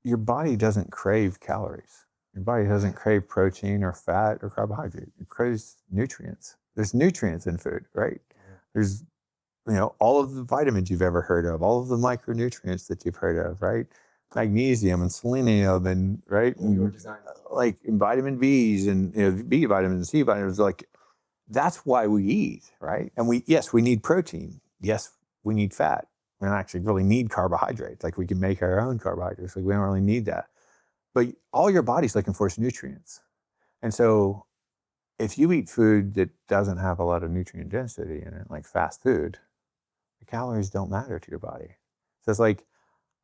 your body doesn't crave calories. Your body doesn't crave protein or fat or carbohydrate. It craves nutrients. There's nutrients in food, right? There's, all of the vitamins you've ever heard of, all of the micronutrients that you've heard of, right? Magnesium and selenium and, right? And, like vitamin Bs and, B vitamins, C vitamins, like that's why we eat, right? And we need protein. Yes, we need fat. We don't actually really need carbohydrates. Like we can make our own carbohydrates. Like we don't really need that. But all your body's looking for is nutrients. And so if you eat food that doesn't have a lot of nutrient density in it, like fast food, the calories don't matter to your body. So it's like,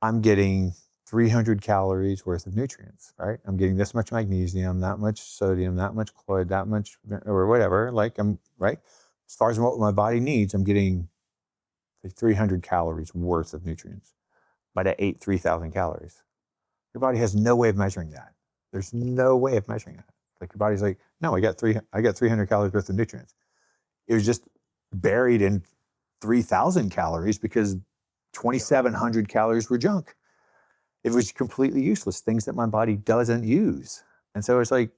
I'm getting 300 calories worth of nutrients, right? I'm getting this much magnesium, that much sodium, that much chloride, that much, or whatever. Like I'm, right? As far as what my body needs, I'm getting 300 calories worth of nutrients. But I ate 3,000 calories. Your body has no way of measuring that. There's no way of measuring that. Like your body's like, no, I got 300 calories worth of nutrients. It was just buried in 3,000 calories because 2,700 calories were junk. It was completely useless, things that my body doesn't use. And so it's like,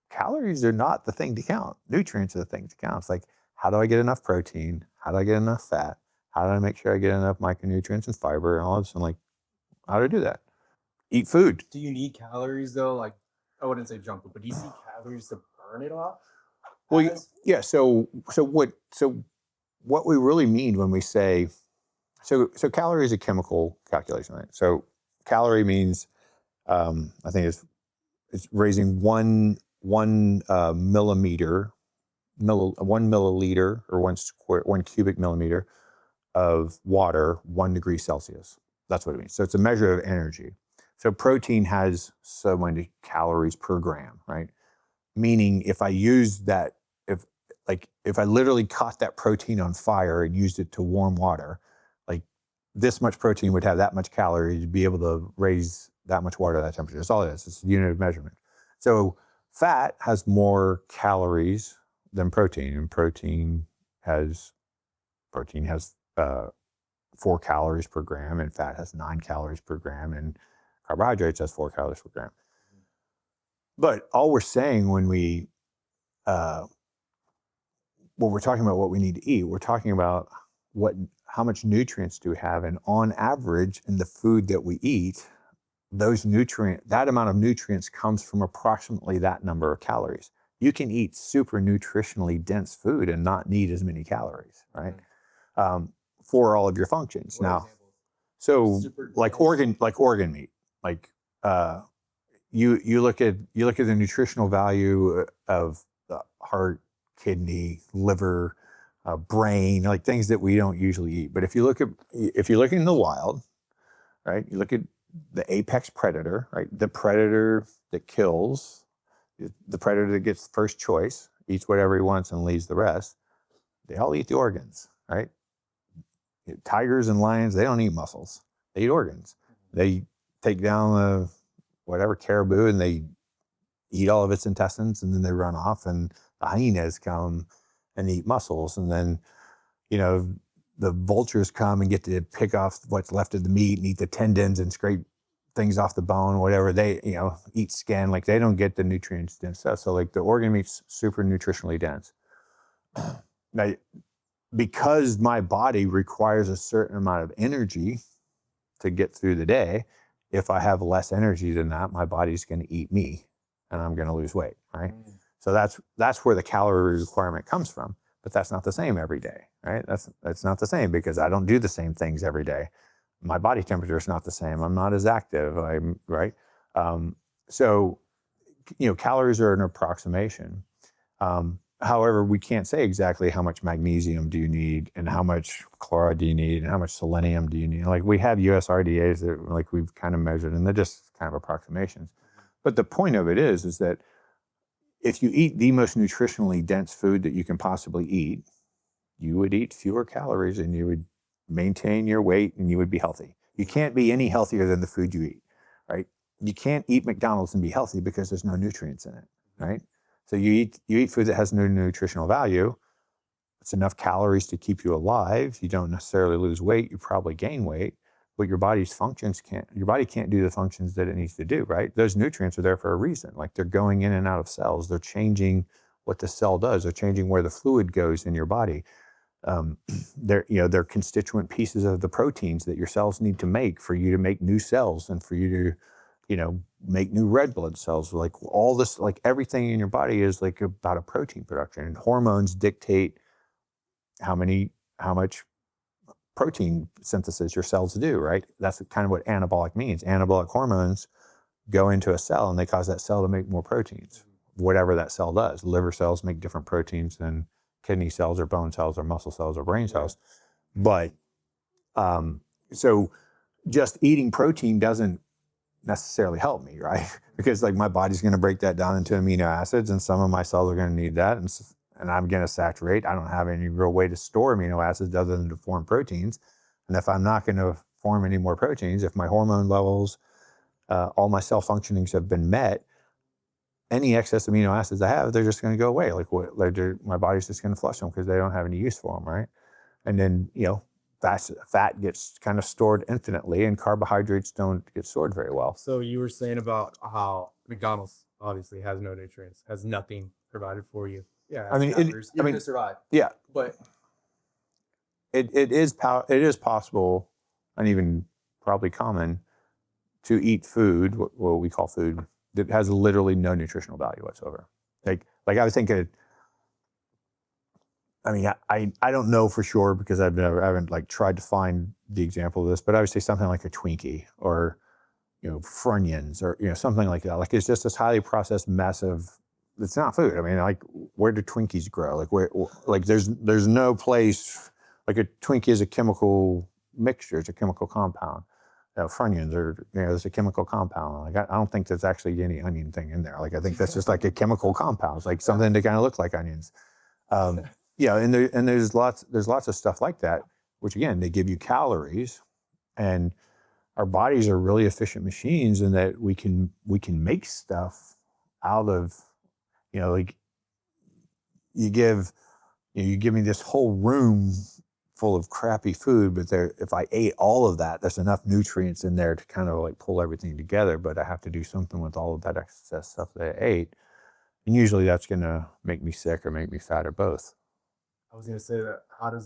calories are not the thing to count. Nutrients are the thing to count. It's like, how do I get enough protein? How do I get enough fat? How do I make sure I get enough micronutrients and fiber and all this? And like, how do I do that? Eat food. Do you need calories though? Like, I wouldn't say junk food, but do you see calories to burn it off? Well, yeah. So what we really mean when we say, so calorie is a chemical calculation, right? So calorie means, I think it's raising one milliliter or one cubic millimeter of water 1 degree Celsius. That's what it means. So it's a measure of energy. So protein has so many calories per gram, right? Meaning if I use that, if I literally caught that protein on fire and used it to warm water, like this much protein would have that much calories to be able to raise that much water at that temperature. That's all it is. It's a unit of measurement. So fat has more calories than protein, and protein has 4 calories per gram, and fat has 9 calories per gram, and carbohydrates has 4 calories per gram. But all we're saying when we're talking about what we need to eat, we're talking about how much nutrients do we have, and on average in the food that we eat, that amount of nutrients comes from approximately that number of calories. You can eat super nutritionally dense food and not need as many calories, right? For all of your functions. Now, so like organ meat, like you look at the nutritional value of the heart, kidney, liver, brain, like things that we don't usually eat. But if you look in the wild, right, you look at the apex predator, right, the predator that kills, the predator that gets first choice, eats whatever he wants and leaves the rest. They all eat the organs, right? Tigers and lions, they don't eat muscles. They eat organs. They take down the whatever caribou and they eat all of its intestines, and then they run off, and the hyenas come and eat muscles, and then the vultures come and get to pick off what's left of the meat and eat the tendons and scrape things off the bone, whatever. They eat skin. Like they don't get the nutrients and stuff. So like the organ meat's super nutritionally dense. Now, because my body requires a certain amount of energy to get through the day, if I have less energy than that, my body's going to eat me and I'm going to lose weight, right? So that's where the calorie requirement comes from, but that's not the same every day, right? That's not the same because I don't do the same things every day. My body temperature is not the same. I'm not as active, right? So, calories are an approximation. However, we can't say exactly how much magnesium do you need and how much chloride do you need and how much selenium do you need. Like we have USRDAs that like we've kind of measured, and they're just kind of approximations. But the point of it is that if you eat the most nutritionally dense food that you can possibly eat, you would eat fewer calories and you would maintain your weight and you would be healthy. You can't be any healthier than the food you eat, right? You can't eat McDonald's and be healthy because there's no nutrients in it, right? So you eat food that has no nutritional value. It's enough calories to keep you alive. You don't necessarily lose weight. You probably gain weight, but your body can't do the functions that it needs to do, right? Those nutrients are there for a reason. Like they're going in and out of cells. They're changing what the cell does. They're changing where the fluid goes in your body. They're constituent pieces of the proteins that your cells need to make for you to make new cells and for you to, make new red blood cells. Like all this, like everything in your body is like about a protein production, and hormones dictate how much protein synthesis your cells do, right? That's kind of what anabolic means. Anabolic hormones go into a cell and they cause that cell to make more proteins, whatever that cell does. Liver cells make different proteins than kidney cells or bone cells or muscle cells or brain cells. But so just eating protein doesn't necessarily help me, right? Because like my body's going to break that down into amino acids, and some of my cells are going to need that, and I'm going to saturate. I don't have any real way to store amino acids other than to form proteins. And if I'm not going to form any more proteins, if my hormone levels, all my cell functionings have been met, any excess amino acids I have, they're just going to go away. Like my body's just going to flush them because they don't have any use for them, right? And then, fat gets kind of stored infinitely, and carbohydrates don't get stored very well. So you were saying about how McDonald's obviously has no nutrients, has nothing provided for you. Yeah, I mean, you're going to survive. Yeah, but it is possible, and even probably common, to eat food, what we call food, that has literally no nutritional value whatsoever. Like I was thinking. I mean, I don't know for sure because I haven't like tried to find the example of this, but I would say something like a Twinkie or, Funyuns or, something like that. Like it's just this highly processed mess of, it's not food. I mean, like where do Twinkies grow? Like there's no place, like a Twinkie is a chemical mixture. It's a chemical compound. Funyuns are, there's a chemical compound. Like I don't think there's actually any onion thing in there. Like I think that's just like a chemical compound. It's like something that kind of looks like onions. And there's lots of stuff like that, which again, they give you calories, and our bodies are really efficient machines in that we can make stuff out of, like you give me this whole room full of crappy food, but if I ate all of that, there's enough nutrients in there to kind of like pull everything together, but I have to do something with all of that excess stuff that I ate. And usually that's going to make me sick or make me fat or both. I was going to say that, how does that